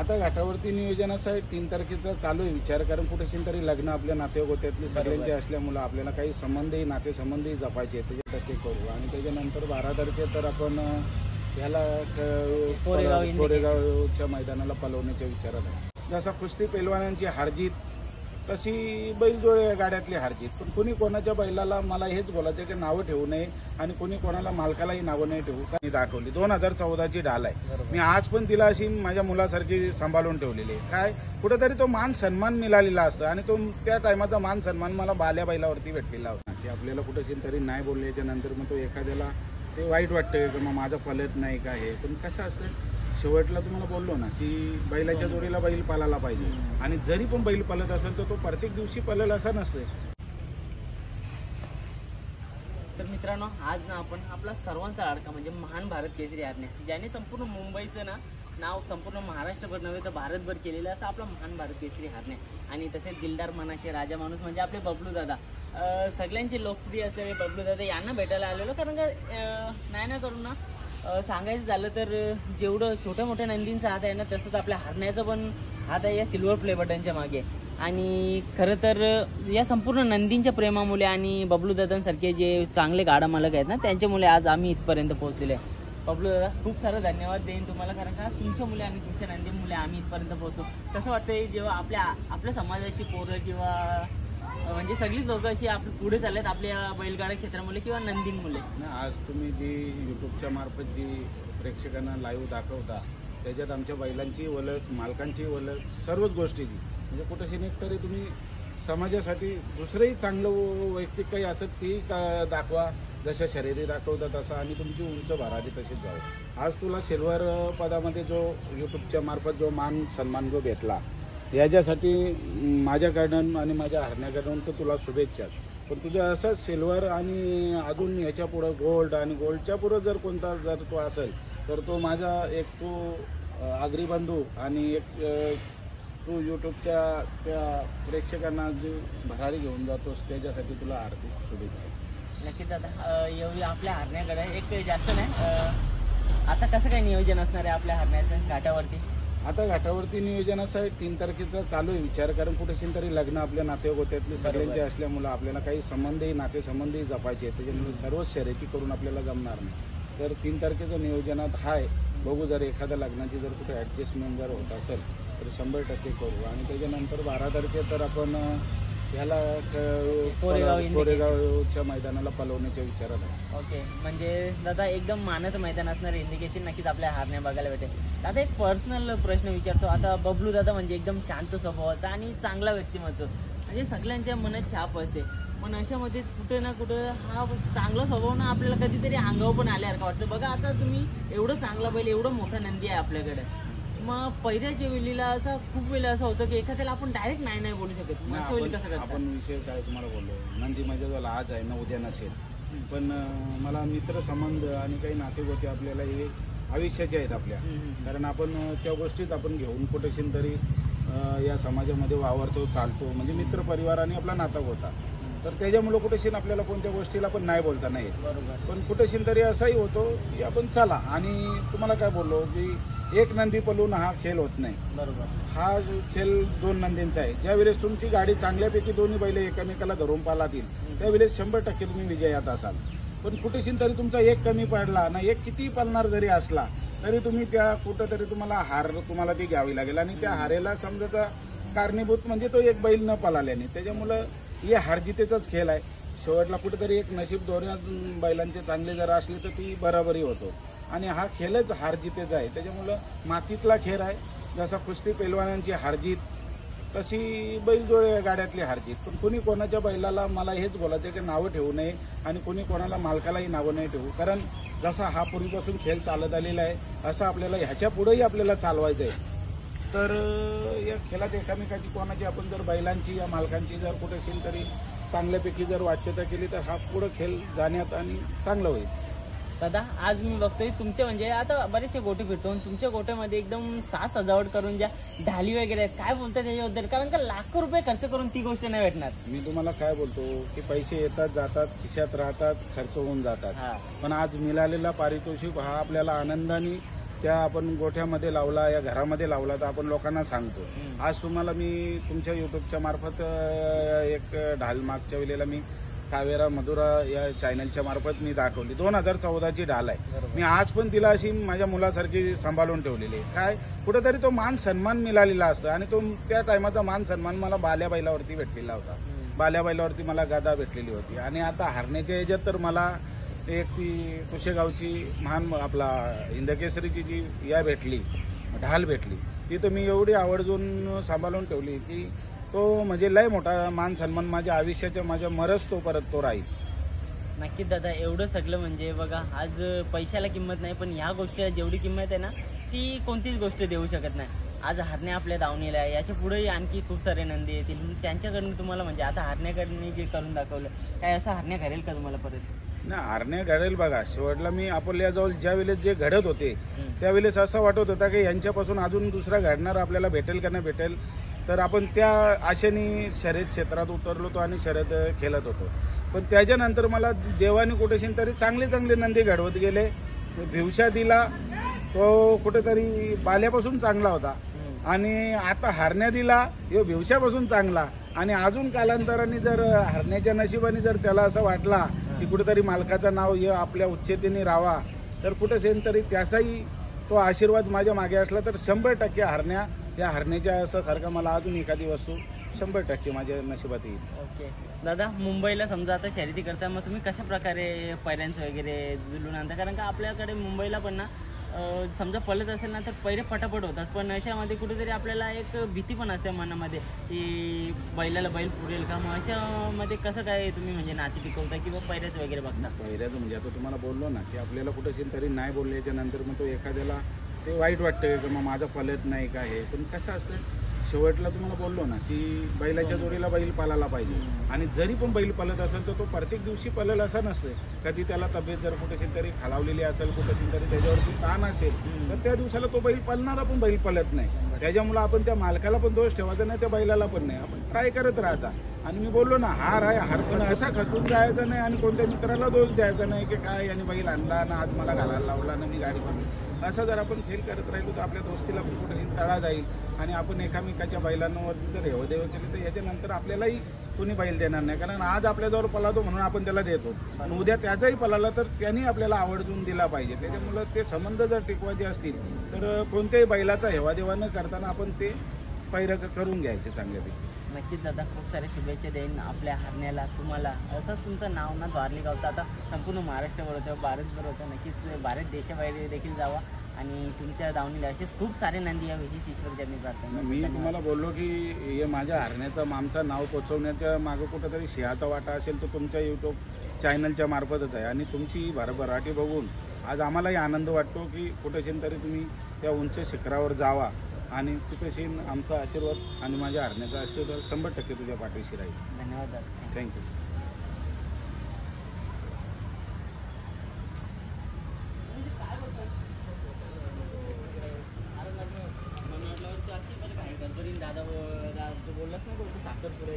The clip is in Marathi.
आता घाटावरती नियोजनाचा 3 तारखेचा चालू आहे विचार, कारण कुठेशी तरी लग्न आपल्या नातेगोत्यातली सगळ्यांचे असल्यामुळं आपल्याला काही संबंधही नातेसंबंधही जपायचे त्याच्या टक्के करू. आणि त्याच्यानंतर 12 तारखे तर आपण ह्याला कोरेगावच्या मैदानाला पलवण्याच्या विचारात आहे. जसा कुस्ती पैलवानांची हारजीत तशी बैलजोड्या गाड्यातली हारजीत, पण कोणी कोणाच्या बैलाला मला हेच बोलायचं की नावं ठेवू नये आणि कोणी कोणाला मालकालाही नावं नाही ठेवू. मी दाखवली 2014ची ढाल आहे. मी आज पण तिला अशी माझ्या मुलासारखी सांभाळून ठेवलेली आहे. काय कुठेतरी तो मान सन्मान मिळालेला असतो आणि तो त्या टायमाचा मान सन्मान मला बाल्या बैलावरती भेटलेला होता. की आपल्याला कुठेशी तरी नाही बोलल्याच्या नंतर मग तो एखाद्याला ते वाईट वाटतं की मग माझं फलत नाही का हे. पण कसं असतं, शेवटला तुम्हाला बोललो ना की बैलाच्या जोडीला बैल पालायला पाहिजे. आणि जरी पण बैल पालत असेल तर तो प्रत्येक दिवशी पालेल असा नसते. तर मित्रांनो, आज ना आपण आपला सर्वांचा लाडका म्हणजे महान भारत केसरी हरण्या, ज्याने संपूर्ण मुंबईचं ना नाव संपूर्ण महाराष्ट्रभर नव्हे तर भारतभर केलेलं असं आपला महान भारत केसरी हरण्या. आणि तसेच दिलदार मनाचे राजा माणूस म्हणजे आपले बबलू दादा, सगळ्यांचे लोकप्रिय असलेले बबलू दादा यांना भेटायला आलेलो. कारण का नाही करून ना सांगायचं झालं तर जेवढं छोट्या मोठ्या नंदींचा हात आहे ना, तसंच आपल्या हरण्याचा पण हात आहे या सिल्वर प्ले बटनच्या मागे. आणि खरं तर या संपूर्ण नंदींच्या प्रेमामुळे आणि बबलू दादांसारखे जे चांगले गाडा मालक आहेत ना, त्यांच्यामुळे आज आम्ही इथपर्यंत पोहोचलेले आहे. बबलू दादा, खूप सारं धन्यवाद देईन तुम्हाला, कारण का तुमच्यामुळे आणि तुमच्या नंदीमुळे आम्ही इथपर्यंत पोहोचू. कसं वाटतंय जेव्हा आपल्या समाजाची पोरं किंवा म्हणजे सगळीच लोक अशी आपली पुढे चाललेत आपल्या बैलगाडा क्षेत्रामुळे किंवा नंदींमुळे? आज तुम्ही जी यूट्यूबच्या मार्फत जी प्रेक्षकांना लाईव्ह दाखवता, त्याच्यात आमच्या बैलांची ओळख, मालकांची ओळख, सर्वच गोष्टीची म्हणजे कुठेशी नाही तरी तुम्ही समाजासाठी दुसरंही चांगलं वैयक्तिक काही असत ती दाखवा, जशा शर्यती दाखवता तसं, आणि तुमची उंच भरारी तशीच जावं. आज तुला सिल्वर पदामध्ये जो यूट्यूबच्या मार्फत जो मान सन्मान जो भेटला, याच्यासाठी माझ्याकडून आणि माझ्या हरण्याकडून तर तुला शुभेच्छा. पण तुझं असं सिल्वर आणि अजून ह्याच्या पुढं गोल्ड आणि गोल्डच्या पुढं जर कोणता जर तो असेल तर तो माझा एक तो आगरी बंधू आणि एक तू यूट्यूबच्या त्या प्रेक्षकांना जी भरारी घेऊन जातोस त्याच्यासाठी तुला हार्दिक शुभेच्छा. नक्कीच दादा. एवढी आपल्या हरण्याकडे एक जास्त नाही, आता कसं काय नियोजन असणार आहे आपल्या हरण्याचं घाटावरती? आता घाटावरती नियोजनाचा 3 तारखेचा चालू आहे विचार, कारण कुठेशी तरी लग्न आपल्या नातेगोत्यातली सगळ्यांचे असल्यामुळं आपल्याला काही संबंधही नातेसंबंधही जपायचे आहेत. त्याच्यामुळे सर्वच शर्यती करून आपल्याला जमणार नाही. तर 3 तारखेचं नियोजनात आहे. बघू, जर एखाद्या लग्नाची जर कुठे ॲडजस्टमेंट जर होत असेल तर 100% करू. आणि त्याच्यानंतर 12 तारखे तर आपण ह्याला कोरेगावच्या मैदानाला पलवण्याच्या विचारात आहे. ओके, म्हणजे दादा एकदम मानाचं मैदान असणार इंडिकेशन नक्कीच आपल्या हारण्या बघायला भेटेल. दादा एक पर्सनल प्रश्न विचारतो. आता बबलू दादा म्हणजे एकदम शांत स्वभावाचा आणि चांगला व्यक्तिमत्व, म्हणजे सगळ्यांच्या मनात छाप असते. पण अशामध्ये कुठे ना कुठं हा चांगला स्वभाव ना आपल्याला कधीतरी अंगावर पण आल्यासारखं वाटतं. बघा आता तुम्ही एवढं चांगला बैल, एवढं मोठा नंदी आहे आपल्याकडे, मग पहिल्याच्या वेळीला असं खूप वेळेला असं होतं की एखाद्याला आपण डायरेक्ट नाही बोलू शकत. आपण विषय काय तुम्हाला बोललो, नंदी माझ्या जवळ आज आहे ना उद्या नसेल, पण मला मित्र संबंध आणि काही नातेगोते आपल्याला हे आयुष्याचे आहेत आपल्या. कारण आपण त्या गोष्टीत आपण घेऊन कुठेशी तरी या समाजामध्ये वावरतो, चालतो, म्हणजे मित्र परिवाराने आपला नाता होता. तर त्याच्यामुळं कुठेशी आपल्याला कोणत्या गोष्टीला पण नाही बोलता नाही येत. बरोबर. पण कुठेशी तरी असाही होतो की आपण चला. आणि तुम्हाला काय बोललो की एक नंदी पलून हा खेळ होत नाही. बरोबर. हा खेळ 2 नंदींचा आहे. ज्यावेळेस तुमची गाडी चांगल्यापैकी दोन्ही बैल एकमेकाला धरून पालातील त्यावेळेस 100% तुम्ही विजयात असाल. पण कुठेशी तरी तुमचा एक कमी पडला ना, एक किती पलणार जरी असला तरी तुम्ही त्या कुठंतरी तुम्हाला हार तुम्हाला ती घ्यावी लागेल. आणि त्या हारेला समजायचा कारणीभूत म्हणजे तो एक बैल न पळाल्याने. त्याच्यामुळं हे हारजितेचाच खेळ आहे. शेवटला कुठेतरी एक नशीब धोरणात बैलांचे चांगले जर असले तर ती बराबरी होतो. आणि हा खेळच हारजितेचा आहे. त्याच्यामुळं मातीतला खेळ आहे. जसा कुस्ती पैलवानांची हारजीत तशी बैलजोड्या गाड्यातली हारजीत. पण कोणी कोणाच्या बैलाला मला हेच बोलायचं की नावं ठेवू नये आणि कोणी कोणाला मालकालाही नावं नाही ठेवू. कारण जसा हा पूर्वीपासून खेळ चालत आलेला आहे असं आपल्याला ह्याच्या पुढेही आपल्याला चालवायचं आहे. तर या खेळात एकामेकाची कोणाची आपण जर बैलांची या मालकांची जर कुठेशी तरी चांगल्यापैकी जर वाच्यता केली तर हा पुढं खेळ जाण्यात आणि चांगलं होईल. दादा आज मी बघतोय तुमचे म्हणजे आता बरेचसे गोटे फिरतो, तुमच्या गोट्यामध्ये एकदम साज सजावट करून ज्या ढाली वगैरे आहेत, काय बोलतात त्याच्याबद्दल? कारण का लाखो रुपये खर्च करून ती गोष्ट नाही भेटणार. मी तुम्हाला काय बोलतो की पैसे येतात जातात, खिशात राहतात, खर्च होऊन जातात. पण आज मिळालेला पारितोषिक हा आपल्याला आनंदाने त्या आपण गोठ्यामध्ये लावला या घरामध्ये लावला तर आपण लोकांना सांगतो. आज तुम्हाला मी तुमच्या यूट्यूबच्या मार्फत एक ढाल मागच्या वेळेला मी कावेरा मधुरा या चॅनलच्या मार्फत मी दाखवली. 2014ची ढाल आहे. मी आज पण तिला अशी माझ्या मुलासारखी सांभाळून ठेवलेली आहे. काय कुठेतरी तो मान सन्मान मिळालेला असतो आणि तो त्या टायमाचा मान सन्मान मला बाल्या बैलावरती भेटलेला होता. बाल्या बैलावरती मला गादा भेटलेली होती. आणि आता हारण्याच्या ह्याच्यात तर मला एक ती कुशेगावची महान आपला हिंदकेसरीची जी या भेटली ढाल भेटली ती तर मी एवढी आवर्जून सांभाळून ठेवली की तो म्हणजे लय मोठा मान सन्मान माझ्या आयुष्याच्या माझ्या मरस तो परत तो राहील. नक्कीच दादा, एवढं सगळं म्हणजे बघा, आज पैशाला किंमत नाही, पण ह्या गोष्टीला जेवढी किंमत आहे ना ती कोणतीच गोष्ट देऊ शकत नाही. आज हरण्या आपल्या दावणीला आहे, याच्या पुढेही आणखी खूप सारे नंदी येतील. त्यांच्याकडून तुम्हाला म्हणजे आता हरण्याकडनं जे करून दाखवलं, काय असं हरण्या घडेल का तुम्हाला परत? ना हरण्या घडेल बघा. शेवटला मी आपल्याजवळ ज्या वेळेस जे घडत होते त्यावेळेस असं वाटत होता की यांच्यापासून अजून दुसरा घडणार आपल्याला भेटेल का नाही भेटेल. तर आपण त्या आशेने शर्यत क्षेत्रात उतरलो होतो आणि शर्यत खेळत होतो. पण त्याच्यानंतर मला देवाने कुठेशी तरी चांगले चांगले नंदी घडवत गेले. भिवशा दिला तो कुठेतरी बाल्यापासून चांगला होता आणि आता हरण्या दिला ह्यो भिवशापासून चांगला. आणि अजून कालांतराने जर हरण्याच्या नशिबाने जर त्याला असं वाटला की कुठेतरी मालकाचं नाव हे आपल्या उच्चतेने राहावा तर कुठेसेन तरी त्याचाही तो आशीर्वाद माझ्या मागे असला तर 100% हरण्या या हरण्याच्या असं सारखं मला अजून एखादी वस्तू 100% माझ्या नशिबात येईल. ओके दादा, मुंबईला समजा आता शर्यती करता मग तुम्ही कशा प्रकारे पैऱ्यांच वगैरे जुलून आणता? कारण का आपल्याकडे मुंबईला पण ना समजा पळत असेल ना तर पैरे पटापट होतात, पण अशामध्ये कुठेतरी आपल्याला एक भीती पण असते मनामध्ये की बैलाला बैल पुरेल का. मग अशामध्ये कसं काय तुम्ही म्हणजे नाती टिकवता किंवा पैऱ्याच वगैरे बघता? पैऱ्याचं म्हणजे आता तुम्हाला बोललो ना की आपल्याला कुठेशी तरी नाही बोलल्याच्या नंतर मग तो एखाद्याला ते वाईट वाटतं की मग माझं पलत नाही का हे. पण कसं असतं शेवटला तुम्हाला बोललो ना की बैलाच्या जोडीला बैल पालायला पाहिजे. आणि जरी पण बैल पळत असेल तर तो प्रत्येक दिवशी पळेल असं नसतं. कधी त्याला तब्येत जर कुठेशी तरी खालावलेली असेल कुठेशी तरी त्याच्यावरती ताण असेल तर त्या दिवसाला तो बैल पळणारा पण बैल पळत नाही. त्याच्यामुळं आपण त्या मालकाला पण दोष ठेवायचा नाही, त्या बैलाला पण नाही. आपण ट्राय करत राहायचा. आणि मी बोललो ना हार आहे, हार पण असा खचून जायचा नाही आणि कोणत्या मित्राला दोष द्यायचा नाही की काय याने बैल आणला ना आज मला घालायला लावला ना मी गाडी पण. असं जर आपण खेळ करत राहिलो तर आपल्या दोस्तीला पण कुठेही तळा जाईल आणि आपण एकामेकाच्या बैलांवरती जर हेवदेव केली तर याच्यानंतर आपल्यालाही कोणी बैल देणार नाही. कारण आज आपल्याजवळ पळातो म्हणून आपण त्याला देतो, पण उद्या त्याचाही पळाला तर त्यांनी आपल्याला आवर्जून दिला पाहिजे. त्याच्यामुळं ते संबंध जर टिकवायचे असतील तर कोणत्याही बैलाचा हेवादेवा न करताना आपण ते पैर करून घ्यायचे चांगल्यापैकी. नक्कीच दादा, खूप साऱ्या शुभेच्छा देईन आपल्या हरण्याला. तुम्हाला असंच तुमचं नाव ना द्वारली गावचं आता संपूर्ण महाराष्ट्रभर होतं, भारतभर होतं. नक्कीच भारत देशाबाहेर देखील जावा आणि तुमच्या दावणीला असेच खूप सारे नंदी यावे हीच ईश्वरचरणी प्रार्थना. मी तुम्हाला बोललो की हे माझ्या हरण्याचं आमचं नाव पोचवण्याच्या मागं कुठंतरी सिंहाचा वाटा असेल तर तुमच्या यूट्यूब चॅनलच्या मार्फतच आहे. आणि तुमची भरभराटी बघून आज आम्हालाही आनंद वाटतो की कुठेशी तरी तुम्ही त्या उंच शिखरावर जावा आणि कुठेशी आमचा आशीर्वाद आणि माझ्या हरण्याचा आशीर्वाद 100% तुझ्या पाठीशी राहील. धन्यवाद दादा. थँक्यू. दादा बोललाच ना साखरपुडे